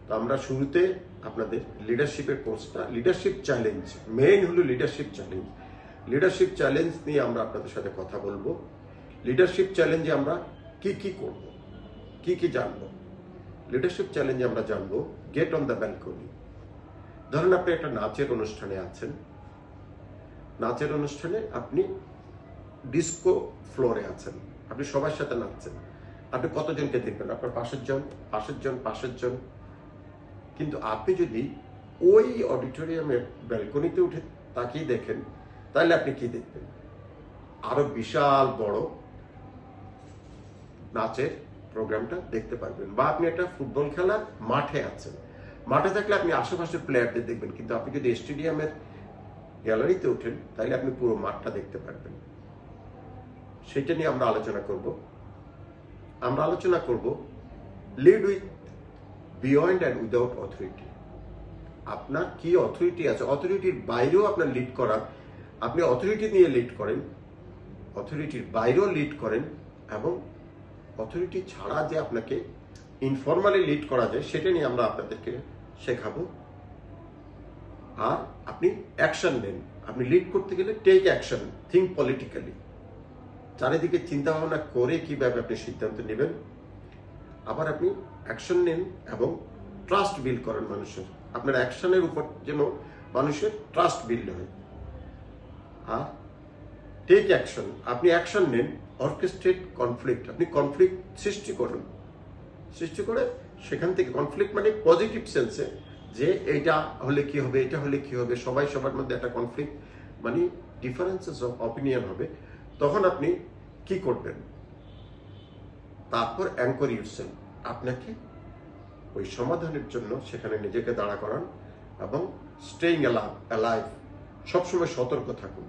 তো আমরা শুরুতে আপনাদের লিডারশিপের কোর্সটা, লিডারশিপ চ্যালেঞ্জ, মেইন হলো লিডারশিপ চ্যালেঞ্জ। লিডারশিপ চ্যালেঞ্জ নিয়ে আমরা আপনাদের সাথে কথা বলবো। লিডারশিপ চ্যালেঞ্জে আমরা কি করব, কি জানবো। লিডারশিপ চ্যালেঞ্জে আমরা জানবো গেট অন দ্য ব্যালকনি। ধরুন আপনি একটা নাচের অনুষ্ঠানে আছেন, নাচের অনুষ্ঠানে আপনি ডিস্কো ফ্লোরে আছেন, আপনি সবার সাথে নাচছেন, আপনি কতজনকে দেখবেন? আপনার পাশের জন। কিন্তু আপনি যদি ওই অডিটোরিয়ামের ব্যালকনিতে উঠে তাকিয়ে দেখেন, তাহলে আপনি কি দেখবেন? আরো বিশাল বড় নাচের প্রোগ্রামটা দেখতে পারবেন। বা আপনি একটা ফুটবল খেলার মাঠে আছেন, মাঠে থাকলে আপনি আশেপাশের প্লেয়ারদের দেখবেন, কিন্তু আপনি যদি স্টেডিয়ামের গ্যালারিতে ওঠেন তাহলে আপনি পুরো মাঠটা দেখতে পারবেন। সেটা নিয়ে আমরা আলোচনা করব lead with beyond and without authority. আপনার কি অথরিটি আছে, অথরিটির বাইরেও আপনার লিড করার, আপনি অথরিটি নিয়ে লিড করেন, অথরিটির বাইরেও লিড করেন, এবং অথরিটি ছাড়া যে আপনাকে ইনফর্মালি লিড করা যায় সেটা নিয়ে আমরা আপনাদেরকে শেখাবো। আর আপনি অ্যাকশন নেন। আপনি লিড করতে গেলে টেক অ্যাকশন, থিঙ্ক পলিটিক্যালি, চারিদিকে চিন্তা ভাবনা করে কিভাবে আপনি সিদ্ধান্ত নেবেন। আবার আপনি অ্যাকশন নেন এবং ট্রাস্ট বিল্ড করেন মানুষের। আপনার অ্যাকশনের উপর যেন মানুষের ট্রাস্ট বিল্ড হয়। আর টেক অ্যাকশন, আপনি অ্যাকশন নেন। অর্কেস্ট্রেট কনফ্লিক্ট, আপনি কনফ্লিক্ট সৃষ্টি করে সেখান থেকে, কনফ্লিক্ট মানে পজিটিভ সেন্সে, যে এইটা হলে কি হবে, এটা হলে কি হবে, সবার মধ্যে একটা কনফ্লিক্ট মানে ডিফারেন্সেস অফ অপিনিয়ন হবে। তখন আপনি কি করবেন? তারপর অ্যাঙ্কর ইউরসেলফ, আপনাকে ওই সমাধানের জন্য সেখানে নিজেকে দাঁড়া করান এবং স্টেইং অ্যালাইভ, সবসময় সতর্ক থাকুন।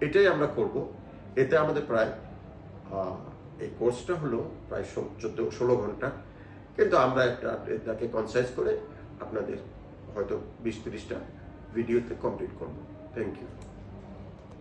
এটাই আমরা করব। এতে আমাদের প্রায় এই কোর্সটা হলো প্রায় 16 ঘন্টা, কিন্তু আমরা এটাকে কনসাইজ করে আপনাদের হয়তো 20-30টা ভিডিওতে কমপ্লিট করব। Thank you.